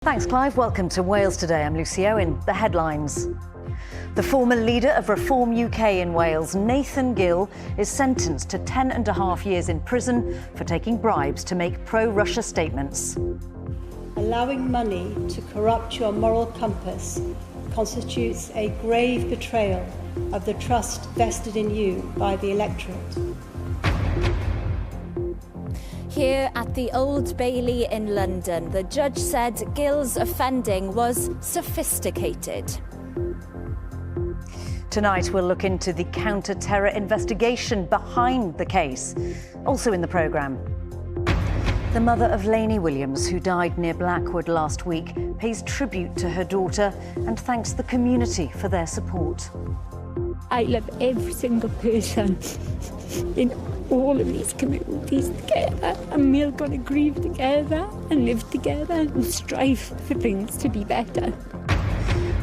Thanks, Clive. Welcome to Wales Today. I'm Lucy Owen. The headlines. The former leader of Reform UK in Wales, Nathan Gill, is sentenced to 10.5 years in prison for taking bribes to make pro-Russia statements. Allowing money to corrupt your moral compass constitutes a grave betrayal of the trust vested in you by the electorate. Here at the Old Bailey in London, the judge said Gill's offending was sophisticated. Tonight we'll look into the counter-terror investigation behind the case. Also in the programme, the mother of Laney Williams, who died near Blackwood last week, pays tribute to her daughter and thanks the community for their support. I love every single person in all of these communities together, and we're going to grieve together and live together and strive for things to be better.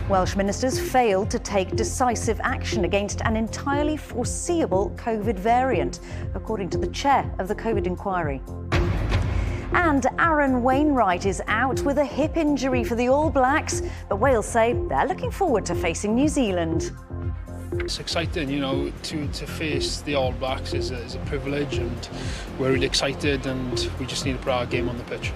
Welsh ministers failed to take decisive action against an entirely foreseeable COVID variant, according to the chair of the COVID inquiry. And Aaron Wainwright is out with a hip injury for the All Blacks, but Wales say they're looking forward to facing New Zealand. It's exciting, to face the All Blacks is a privilege, and we're really excited, and we just need to put our game on the pitch.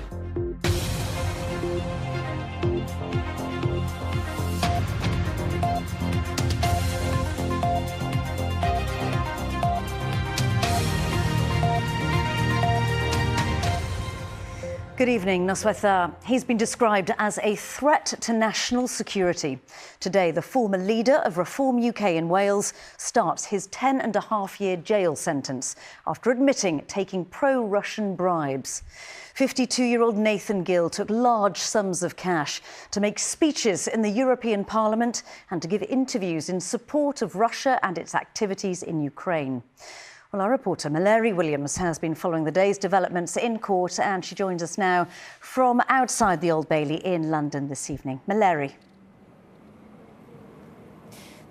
Good evening, Noswaith. He's been described as a threat to national security. Today, the former leader of Reform UK in Wales starts his 10.5-year jail sentence after admitting taking pro-Russian bribes. 52-year-old Nathan Gill took large sums of cash to make speeches in the European Parliament and to give interviews in support of Russia and its activities in Ukraine. Well, our reporter, Mallory Williams, has been following the day's developments in court, and she joins us now from outside the Old Bailey in London this evening. Mallory.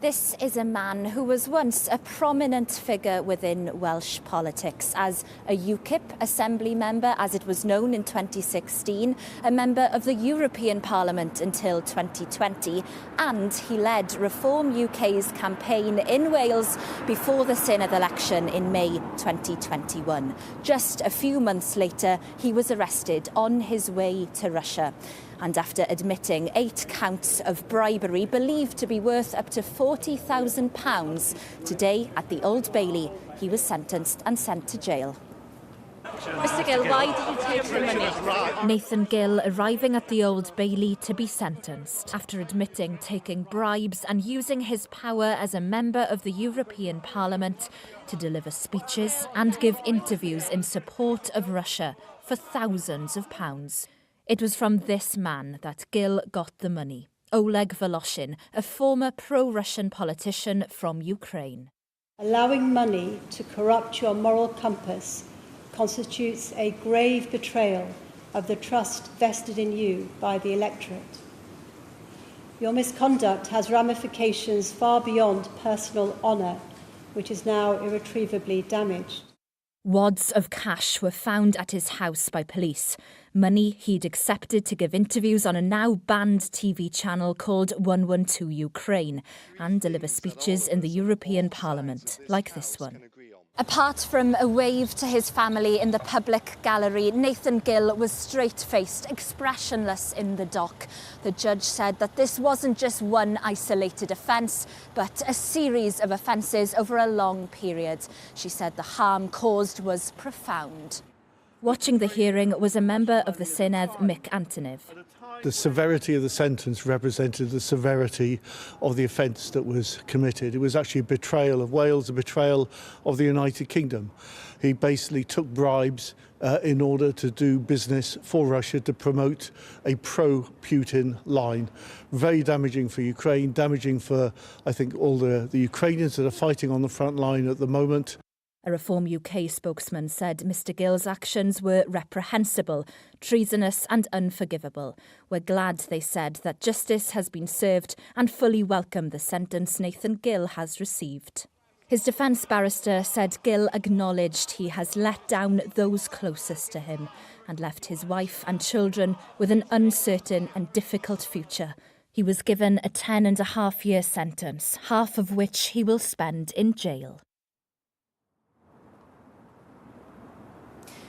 This is a man who was once a prominent figure within Welsh politics as a UKIP Assembly member, as it was known in 2016, a member of the European Parliament until 2020, and he led Reform UK's campaign in Wales before the Senedd election in May 2021. Just a few months later, he was arrested on his way to Russia. And after admitting 8 counts of bribery believed to be worth up to £40,000, today at the Old Bailey, he was sentenced and sent to jail. Mr Gill, why did you take the money? Nathan Gill arriving at the Old Bailey to be sentenced after admitting taking bribes and using his power as a member of the European Parliament to deliver speeches and give interviews in support of Russia for thousands of pounds. It was from this man that Gill got the money. Oleg Voloshin, a former pro-Russian politician from Ukraine. Allowing money to corrupt your moral compass constitutes a grave betrayal of the trust vested in you by the electorate. Your misconduct has ramifications far beyond personal honour, which is now irretrievably damaged. Wads of cash were found at his house by police. Money he'd accepted to give interviews on a now banned TV channel called 112 Ukraine and deliver speeches in the European Parliament, like this one. Apart from a wave to his family in the public gallery, Nathan Gill was straight-faced, expressionless in the dock. The judge said that this wasn't just one isolated offence, but a series of offences over a long period. She said the harm caused was profound. Watching the hearing was a member of the Senedd, Mick Antoniv. The severity of the sentence represented the severity of the offence that was committed. It was actually a betrayal of Wales, a betrayal of the United Kingdom. He basically took bribes in order to do business for Russia, to promote a pro-Putin line. Very damaging for Ukraine, damaging for, I think, all the Ukrainians that are fighting on the front line at the moment. A Reform UK spokesman said Mr Gill's actions were reprehensible, treasonous and unforgivable. We're glad, they said, that justice has been served and fully welcome the sentence Nathan Gill has received. His defence barrister said Gill acknowledged he has let down those closest to him and left his wife and children with an uncertain and difficult future. He was given a 10.5-year sentence, half of which he will spend in jail.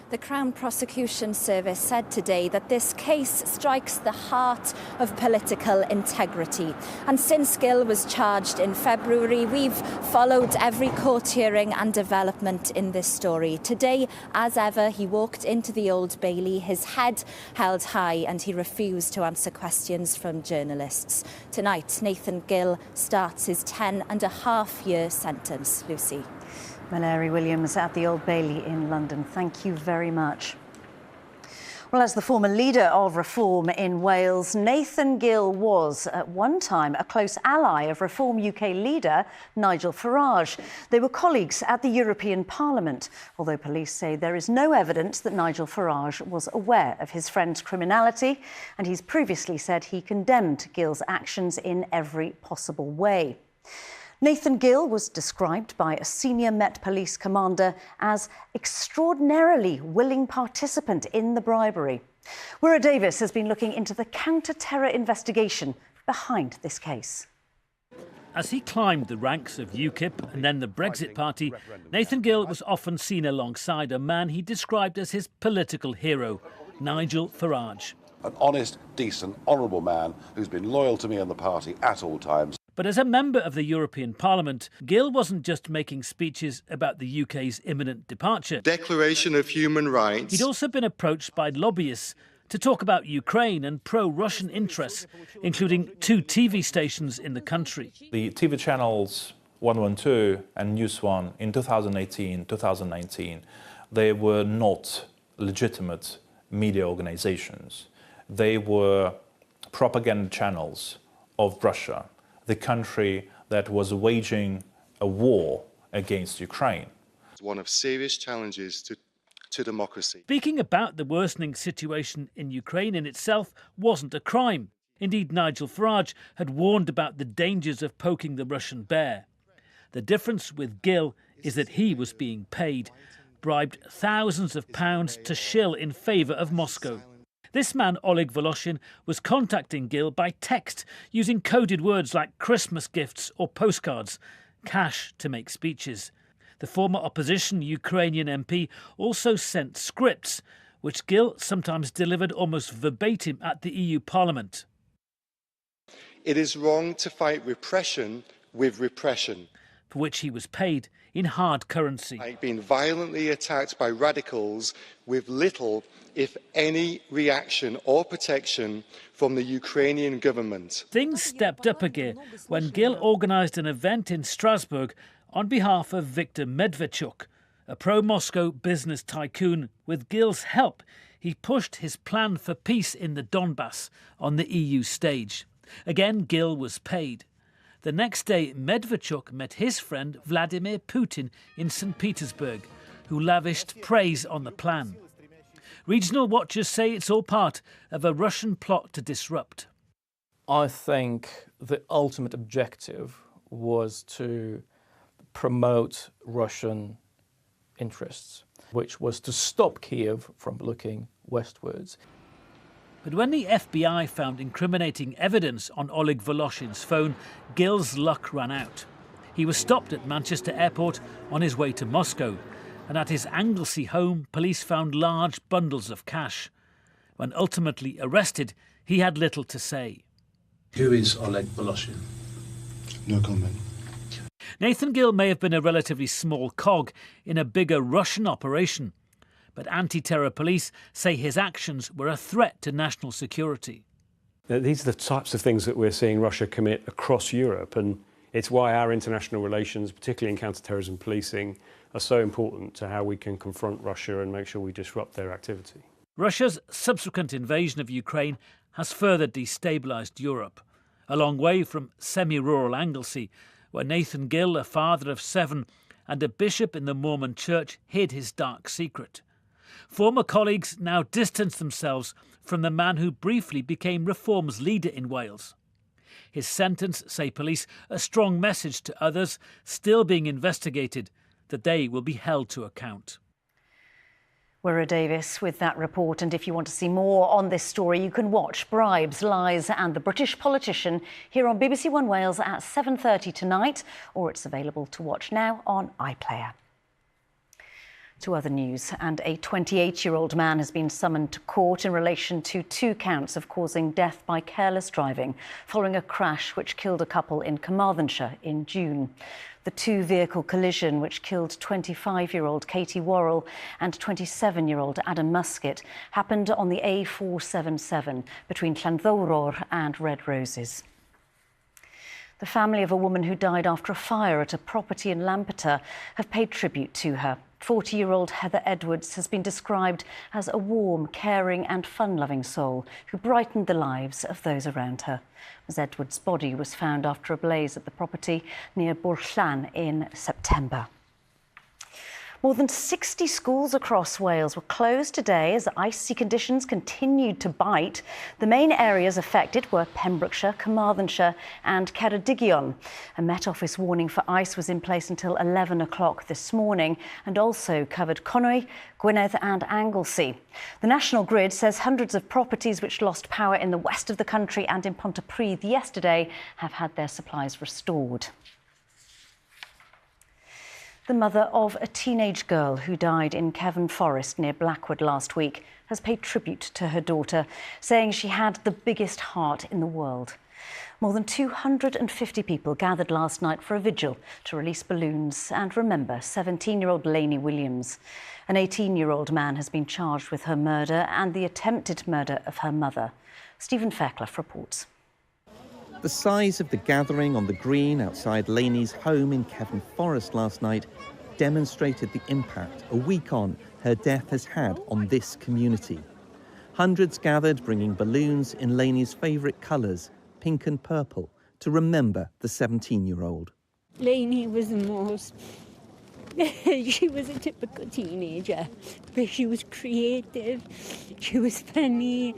The Crown Prosecution Service said today that this case strikes the heart of political integrity. And since Gill was charged in February, we've followed every court hearing and development in this story. Today, as ever, he walked into the Old Bailey, his head held high, and he refused to answer questions from journalists. Tonight, Nathan Gill starts his 10.5-year sentence. Lucy. Mary Williams at the Old Bailey in London. Thank you very much. Well, as the former leader of Reform in Wales, Nathan Gill was at one time a close ally of Reform UK leader Nigel Farage. They were colleagues at the European Parliament, although police say there is no evidence that Nigel Farage was aware of his friend's criminality, and he's previously said he condemned Gill's actions in every possible way. Nathan Gill was described by a senior Met Police commander as extraordinarily willing participant in the bribery. Wira Davis has been looking into the counter-terror investigation behind this case. As he climbed the ranks of UKIP and then the Brexit Party, Nathan Gill was often seen alongside a man he described as his political hero, Nigel Farage. An honest, decent, honourable man who's been loyal to me and the party at all times. But as a member of the European Parliament, Gill wasn't just making speeches about the UK's imminent departure. Declaration of Human Rights. He'd also been approached by lobbyists to talk about Ukraine and pro-Russian interests, including 2 TV stations in the country. The TV channels 112 and News One in 2018-2019, they were not legitimate media organizations. They were propaganda channels of Russia, the country that was waging a war against Ukraine. It's one of serious challenges to democracy. Speaking about the worsening situation in Ukraine in itself wasn't a crime. Indeed, Nigel Farage had warned about the dangers of poking the Russian bear. The difference with Gill is that he was being paid, bribed thousands of pounds to shill in favour of Moscow. This man, Oleg Voloshin, was contacting Gill by text, using coded words like Christmas gifts or postcards, cash to make speeches. The former opposition Ukrainian MP also sent scripts, which Gill sometimes delivered almost verbatim at the EU Parliament. It is wrong to fight repression with repression. For which he was paid in hard currency. Like being violently attacked by radicals with little, if any, reaction or protection from the Ukrainian government. Things stepped up a gear when Gill organised an event in Strasbourg on behalf of Viktor Medvedchuk, a pro-Moscow business tycoon. With Gill's help, he pushed his plan for peace in the Donbass on the EU stage. Again, Gill was paid. The next day, Medvedchuk met his friend Vladimir Putin in St. Petersburg, who lavished praise on the plan. Regional watchers say it's all part of a Russian plot to disrupt. I think the ultimate objective was to promote Russian interests, which was to stop Kiev from looking westwards. But when the FBI found incriminating evidence on Oleg Voloshin's phone, Gill's luck ran out. He was stopped at Manchester Airport on his way to Moscow, and at his Anglesey home, police found large bundles of cash. When ultimately arrested, he had little to say. Who is Oleg Voloshin? No comment. Nathan Gill may have been a relatively small cog in a bigger Russian operation, but anti-terror police say his actions were a threat to national security. These are the types of things that we're seeing Russia commit across Europe, and it's why our international relations, particularly in counter-terrorism policing, are so important to how we can confront Russia and make sure we disrupt their activity. Russia's subsequent invasion of Ukraine has further destabilised Europe, a long way from semi-rural Anglesey, where Nathan Gill, a father of 7, and a bishop in the Mormon church, hid his dark secret. Former colleagues now distance themselves from the man who briefly became Reform's leader in Wales. His sentence, say police, a strong message to others still being investigated that they will be held to account. Wirra Davis with that report. And if you want to see more on this story, you can watch Bribes, Lies and the British Politician here on BBC One Wales at 7:30 tonight, or it's available to watch now on iPlayer. To other news, and a 28-year-old man has been summoned to court in relation to 2 counts of causing death by careless driving following a crash which killed a couple in Carmarthenshire in June. The 2-vehicle collision, which killed 25-year-old Katie Worrell and 27-year-old Adam Musket, happened on the A477 between Llanddowror and Red Roses. The family of a woman who died after a fire at a property in Lampeter have paid tribute to her. 40-year-old Heather Edwards has been described as a warm, caring and fun-loving soul who brightened the lives of those around her. Ms Edwards' body was found after a blaze at the property near Bwllan in September. More than 60 schools across Wales were closed today as icy conditions continued to bite. The main areas affected were Pembrokeshire, Carmarthenshire and Ceredigion. A Met Office warning for ice was in place until 11 o'clock this morning and also covered Conwy, Gwynedd and Anglesey. The National Grid says hundreds of properties which lost power in the west of the country and in Pontypridd yesterday have had their supplies restored. The mother of a teenage girl who died in Cefn Forest near Blackwood last week has paid tribute to her daughter, saying she had the biggest heart in the world. More than 250 people gathered last night for a vigil to release balloons and remember 17-year-old Laney Williams. An 18-year-old man has been charged with her murder and the attempted murder of her mother. Stephen Fairclough reports. The size of the gathering on the green outside Laney's home in Cefn Forest last night demonstrated the impact a week on her death has had on this community. Hundreds gathered bringing balloons in Laney's favourite colours, pink and purple, to remember the 17-year-old. Laney was the most... she was a typical teenager, but she was creative, she was funny.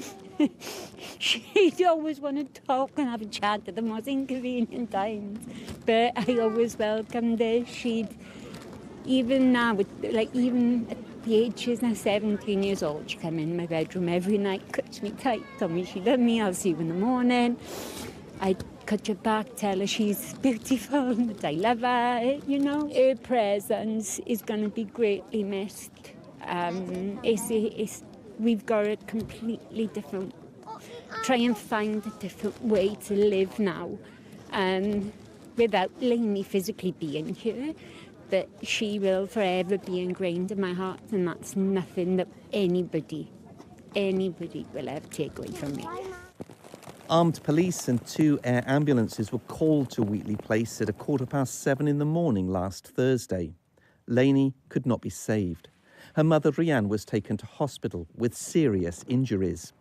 She'd always want to talk and have a chat at the most inconvenient times, but I always welcomed her. She'd, even now, even at the age she's now 17 years old, she'd come in my bedroom every night, clutch me tight, tell me she loved me, I'll see you in the morning. I'd cut her back, tell her she's beautiful, that I love her, you know. Her presence is going to be greatly missed. We've got a completely different, try and find a different way to live now, without Laney physically being here, but she will forever be ingrained in my heart, and that's nothing that anybody will ever take away from me. Armed police and 2 air ambulances were called to Wheatley Place at 7:15 in the morning last Thursday. Laney could not be saved. Her mother, Rhiann, was taken to hospital with serious injuries.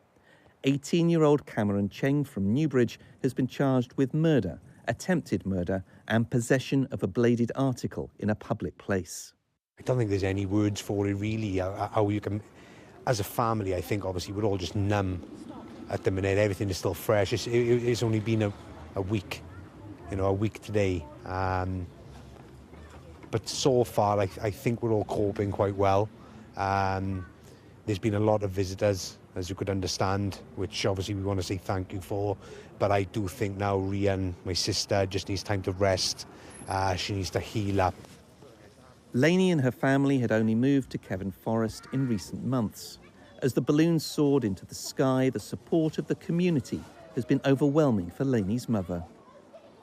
18-year-old Cameron Cheng from Newbridge has been charged with murder, attempted murder and possession of a bladed article in a public place. I don't think there's any words for it, really, how you can... As a family, I think, obviously, we're all just numb at the minute. Everything is still fresh. It's only been a week, a week today. But so far, I think we're all coping quite well. There's been a lot of visitors, as you could understand, which obviously we want to say thank you for. But I do think now Rhiann, my sister, just needs time to rest. She needs to heal up. Laney and her family had only moved to Cefn Forest in recent months. As the balloons soared into the sky, the support of the community has been overwhelming for Laney's mother.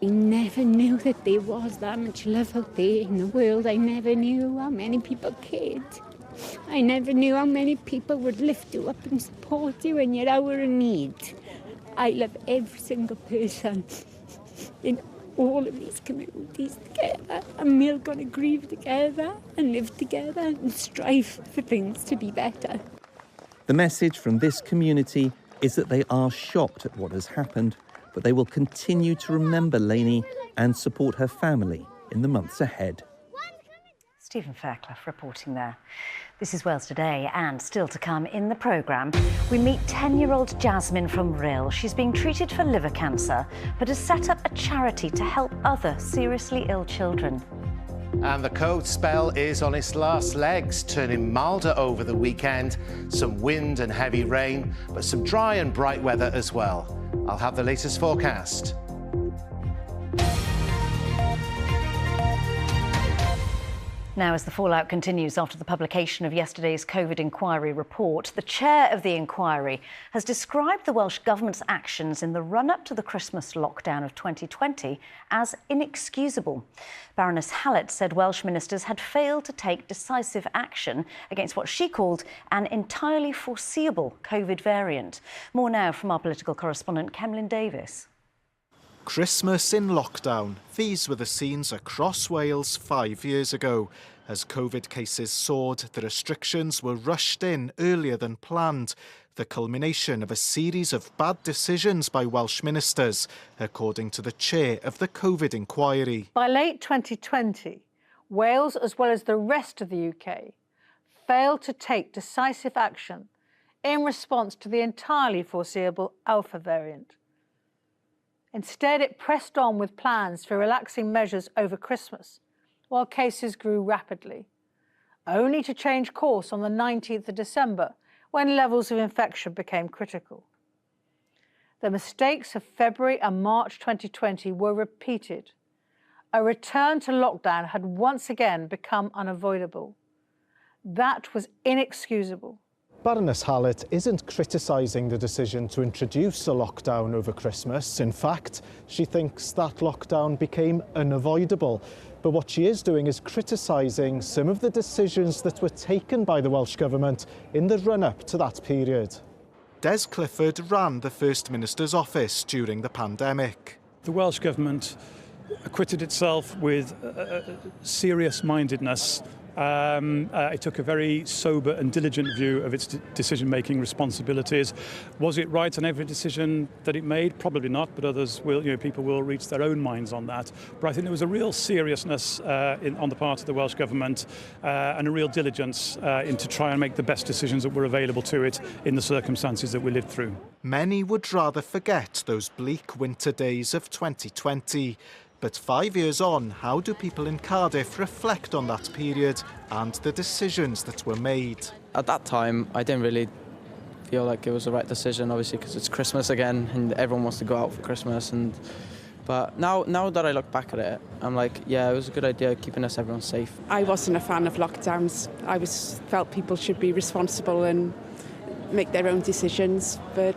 I never knew that there was that much love out there in the world. I never knew how many people cared. I never knew how many people would lift you up and support you when you're out in need. I love every single person in all of these communities together, and we're going to grieve together and live together and strive for things to be better. The message from this community is that they are shocked at what has happened, but they will continue to remember Laney and support her family in the months ahead. Stephen Fairclough reporting there. This is Wales Today, and still to come in the programme, we meet 10-year-old Jasmine from Gill. She's being treated for liver cancer, but has set up a charity to help other seriously ill children. And the cold spell is on its last legs, turning milder over the weekend. Some wind and heavy rain, but some dry and bright weather as well. I'll have the latest forecast. Now, as the fallout continues after the publication of yesterday's COVID inquiry report, the chair of the inquiry has described the Welsh Government's actions in the run-up to the Christmas lockdown of 2020 as inexcusable. Baroness Hallett said Welsh ministers had failed to take decisive action against what she called an entirely foreseeable COVID variant. More now from our political correspondent, Cemlyn Davis. Christmas in lockdown. These were the scenes across Wales 5 years ago. As COVID cases soared, the restrictions were rushed in earlier than planned. The culmination of a series of bad decisions by Welsh ministers, according to the chair of the COVID inquiry. By late 2020, Wales, as well as the rest of the UK, failed to take decisive action in response to the entirely foreseeable Alpha variant. Instead, it pressed on with plans for relaxing measures over Christmas, while cases grew rapidly, only to change course on the 19th of December, when levels of infection became critical. The mistakes of February and March 2020 were repeated. A return to lockdown had once again become unavoidable. That was inexcusable. Baroness Hallett isn't criticising the decision to introduce a lockdown over Christmas. In fact, she thinks that lockdown became unavoidable. But what she is doing is criticising some of the decisions that were taken by the Welsh Government in the run-up to that period. Des Clifford ran the First Minister's office during the pandemic. The Welsh Government acquitted itself with serious-mindedness. It took a very sober and diligent view of its decision-making responsibilities. Was it right on every decision that it made? Probably not, but others will, people will reach their own minds on that. But I think there was a real seriousness on the part of the Welsh Government and a real diligence to try and make the best decisions that were available to it in the circumstances that we lived through. Many would rather forget those bleak winter days of 2020. But 5 years on, how do people in Cardiff reflect on that period and the decisions that were made? At that time, I didn't really feel like it was the right decision, obviously, because it's Christmas again and everyone wants to go out for Christmas. But now that I look back at it, I'm like, yeah, it was a good idea keeping everyone safe. I wasn't a fan of lockdowns. I felt people should be responsible and make their own decisions, but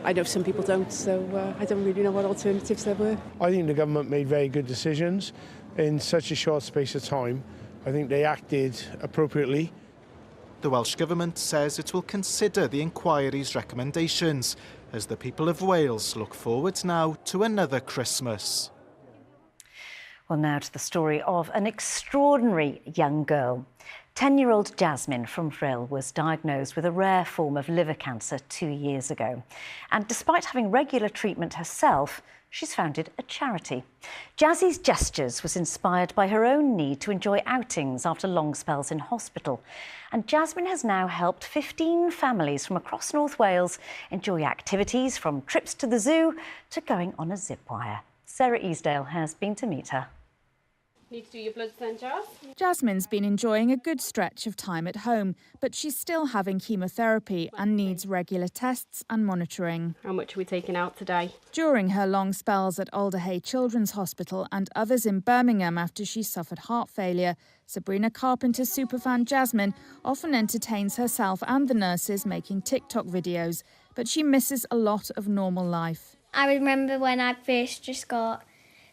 I know some people don't, so I don't really know what alternatives there were. I think the government made very good decisions in such a short space of time. I think they acted appropriately. The Welsh Government says it will consider the inquiry's recommendations as the people of Wales look forward now to another Christmas. Well, now to the story of an extraordinary young girl. 10-year-old Jasmine from Gill was diagnosed with a rare form of liver cancer 2 years ago. And despite having regular treatment herself, she's founded a charity. Jazzy's Gestures was inspired by her own need to enjoy outings after long spells in hospital. And Jasmine has now helped 15 families from across North Wales enjoy activities from trips to the zoo to going on a zip wire. Sarah Easdale has been to meet her. Need to do your bloods then, Jas? Jasmine's been enjoying a good stretch of time at home, but she's still having chemotherapy and needs regular tests and monitoring. How much are we taking out today? During her long spells at Alderhay Children's Hospital and others in Birmingham after she suffered heart failure, Sabrina Carpenter's superfan Jasmine often entertains herself and the nurses making TikTok videos, but she misses a lot of normal life. I remember when I first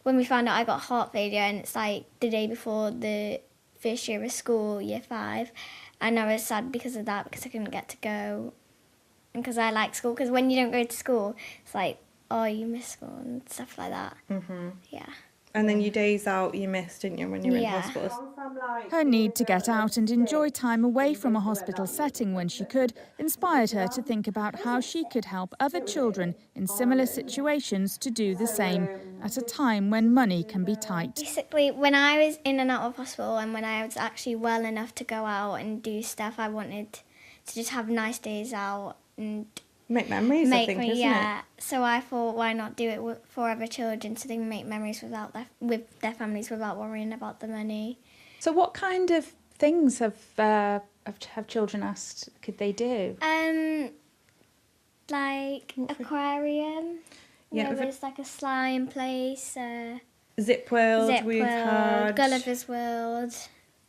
when we found out I got heart failure, and it's like the day before the first year of school, year 5, and I was sad because of that, because I couldn't get to go, and because I like school, because when you don't go to school, it's like, oh, you miss school and stuff like that. Yeah. And then your days out you missed, didn't you, when you were in hospital? Her need to get out and enjoy time away from a hospital setting when she could inspired her to think about how she could help other children in similar situations to do the same at a time when money can be tight. Basically, when I was in and out of hospital and when I was actually well enough to go out and do stuff, I wanted to just have nice days out and Make memories, I think, isn't it? So I thought, why not do it for other children so they can make memories with their families without worrying about the money. So what kind of things have children asked could they do? Like aquarium. Yeah, There was like a slime place. Zip World, we've had Gulliver's World.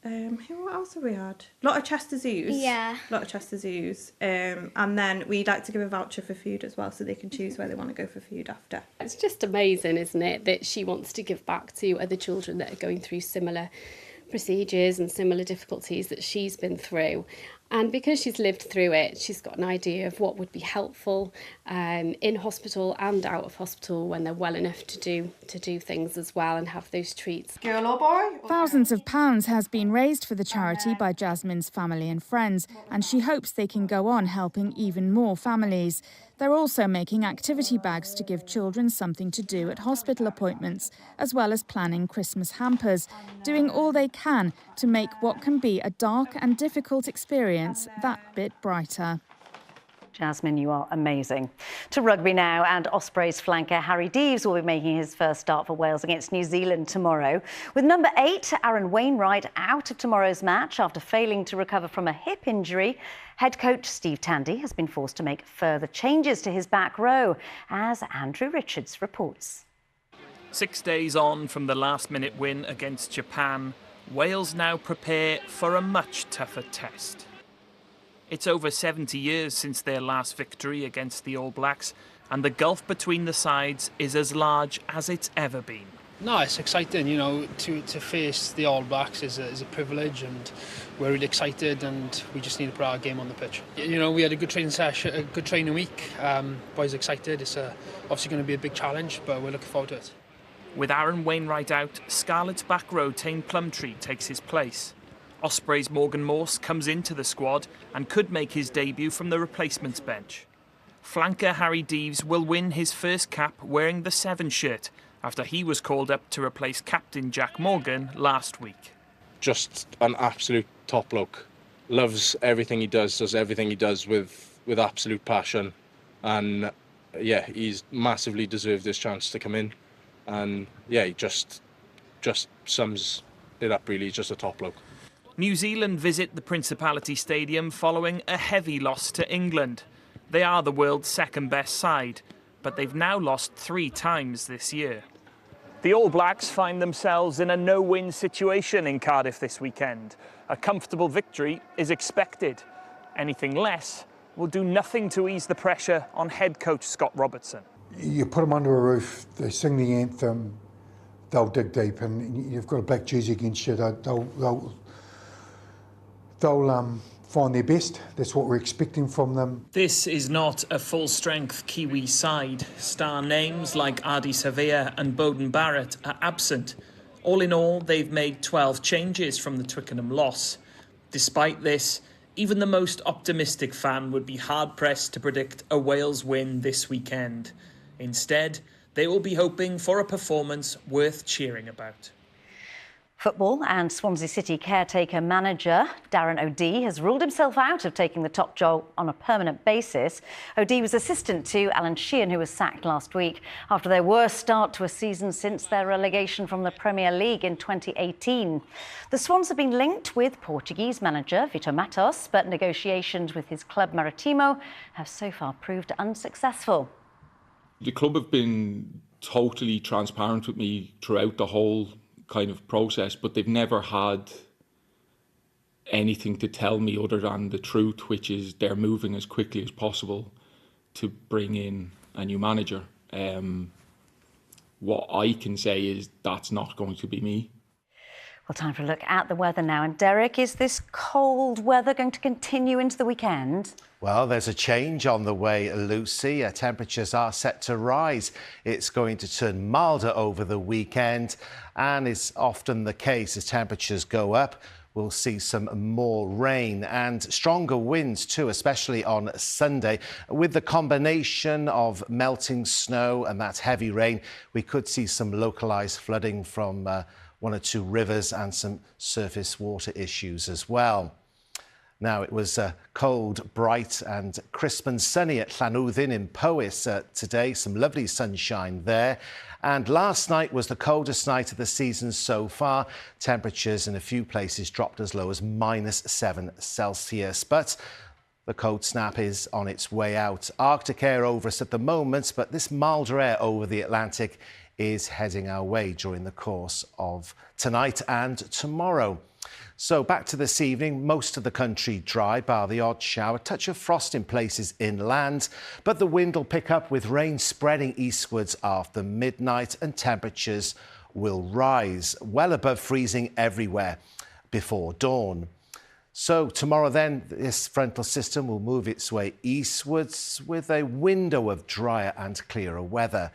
What else have we had? A lot of Chester Zoos. Yeah. A lot of Chester Zoos. And then we'd like to give a voucher for food as well, so they can choose where they want to go for food after. It's just amazing, isn't it, that she wants to give back to other children that are going through similar procedures and similar difficulties that she's been through. And because she's lived through it, she's got an idea of what would be helpful in hospital and out of hospital when they're well enough to do things as well and have those treats. Girl or boy? Thousands of pounds has been raised for the charity by Jasmine's family and friends, and she hopes they can go on helping even more families. They're also making activity bags to give children something to do at hospital appointments, as well as planning Christmas hampers, doing all they can to make what can be a dark and difficult experience that bit brighter. Jasmine, you are amazing. To rugby now, and Ospreys flanker Harry Deeves will be making his first start for Wales against New Zealand tomorrow. With number 8, Aaron Wainwright, out of tomorrow's match after failing to recover from a hip injury, head coach Steve Tandy has been forced to make further changes to his back row, as Andrew Richards reports. 6 days on from the last-minute win against Japan, Wales now prepare for a much tougher test. It's over 70 years since their last victory against the All Blacks, and the gulf between the sides is as large as it's ever been. No, it's exciting, you know, to face the All Blacks is a privilege, and we're really excited, and we just need to put our game on the pitch. You know, we had a good training session, a good training week. Boys excited. It's obviously going to be a big challenge, but we're looking forward to it. With Aaron Wainwright out, Scarlet's back row Tane Plumtree takes his place. Ospreys' Morgan Morse comes into the squad and could make his debut from the replacements bench. Flanker Harry Deeves will win his first cap wearing the 7 shirt after he was called up to replace captain Jack Morgan last week. Just an absolute top bloke. Loves everything he does everything he does with absolute passion. And yeah, he's massively deserved this chance to come in. And yeah, he just sums it up really. He's just a top bloke. New Zealand visit the Principality Stadium following a heavy loss to England. They are the world's second best side, but they've now lost 3 times this year. The All Blacks find themselves in a no-win situation in Cardiff this weekend. A comfortable victory is expected. Anything less will do nothing to ease the pressure on head coach Scott Robertson. You put them under a roof, they sing the anthem, they'll dig deep, and you've got a black jersey against you, they'll find their best. That's what we're expecting from them. This is not a full-strength Kiwi side. Star names like Ardie Savea and Bowden Barrett are absent. All in all, they've made 12 changes from the Twickenham loss. Despite this, even the most optimistic fan would be hard-pressed to predict a Wales win this weekend. Instead, they will be hoping for a performance worth cheering about. Football, and Swansea City caretaker manager Darren O'Dea has ruled himself out of taking the top job on a permanent basis. O'Dea was assistant to Alan Sheehan, who was sacked last week after their worst start to a season since their relegation from the Premier League in 2018. The Swans have been linked with Portuguese manager Vitor Matos, but negotiations with his club Maritimo have so far proved unsuccessful. The club have been totally transparent with me throughout the whole kind of process, but they've never had anything to tell me other than the truth, which is they're moving as quickly as possible to bring in a new manager. What I can say is that's not going to be me. Well, time for a look at the weather now. And Derek, is this cold weather going to continue into the weekend? Well, there's a change on the way, Lucy. Temperatures are set to rise. It's going to turn milder over the weekend, and it's often the case as temperatures go up. We'll see some more rain and stronger winds too, especially on Sunday. With the combination of melting snow and that heavy rain, we could see some localised flooding from 1 or 2 rivers and some surface water issues as well. Now, it was cold, bright and crisp and sunny at Llanwddin in Powys today. Some lovely sunshine there. And last night was the coldest night of the season so far. Temperatures in a few places dropped as low as -7 Celsius. But the cold snap is on its way out. Arctic air over us at the moment, but this milder air over the Atlantic is heading our way during the course of tonight and tomorrow. So back to this evening, most of the country dry, bar the odd shower, touch of frost in places inland, but the wind will pick up with rain spreading eastwards after midnight and temperatures will rise well above freezing everywhere before dawn. So tomorrow then, this frontal system will move its way eastwards with a window of drier and clearer weather.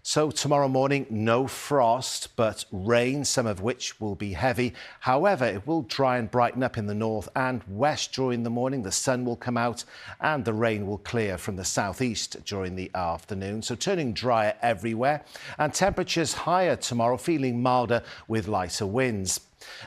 So tomorrow morning, no frost, but rain, some of which will be heavy. However, it will dry and brighten up in the north and west during the morning. The sun will come out and the rain will clear from the southeast during the afternoon. So turning drier everywhere and temperatures higher tomorrow, feeling milder with lighter winds.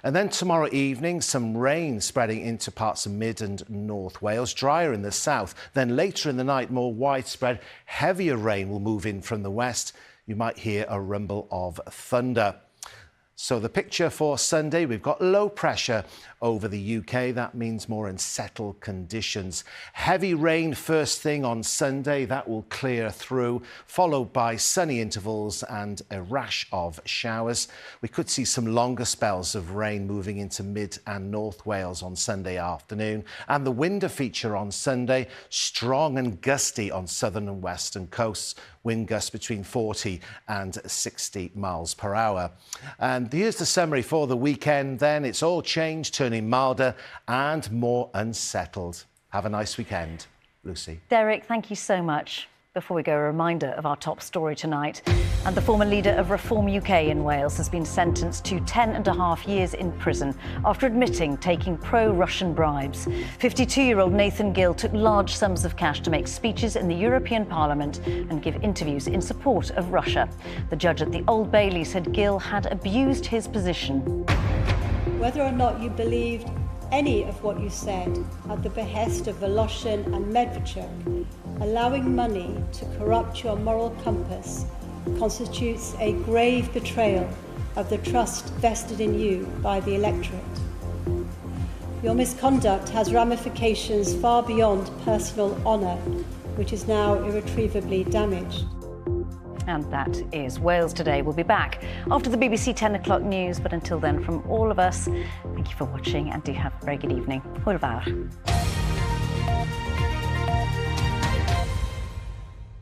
And then tomorrow evening, some rain spreading into parts of mid and north Wales, drier in the south. Then later in the night, more widespread, heavier rain will move in from the west. You might hear a rumble of thunder. So the picture for Sunday, we've got low pressure over the UK. That means more unsettled conditions. Heavy rain first thing on Sunday. That will clear through, followed by sunny intervals and a rash of showers. We could see some longer spells of rain moving into mid and north Wales on Sunday afternoon. And the wind feature on Sunday, strong and gusty on southern and western coasts. Wind gusts between 40 and 60 miles per hour. And here's the summary for the weekend then. It's all changed, turning milder and more unsettled. Have a nice weekend. Lucy. Derek, thank you so much. Before we go, a reminder of our top story tonight. And the former leader of Reform UK in Wales has been sentenced to 10.5 years in prison after admitting taking pro-Russian bribes. 52-year-old Nathan Gill took large sums of cash to make speeches in the European Parliament and give interviews in support of Russia. The judge at the Old Bailey said Gill had abused his position. Whether or not you believed any of what you said at the behest of Voloshin and Medvedchuk, allowing money to corrupt your moral compass constitutes a grave betrayal of the trust vested in you by the electorate. Your misconduct has ramifications far beyond personal honour, which is now irretrievably damaged. And that is Wales Today. We'll be back after the BBC 10 o'clock news. But until then, from all of us, thank you for watching and do have a very good evening. Hwyl fawr.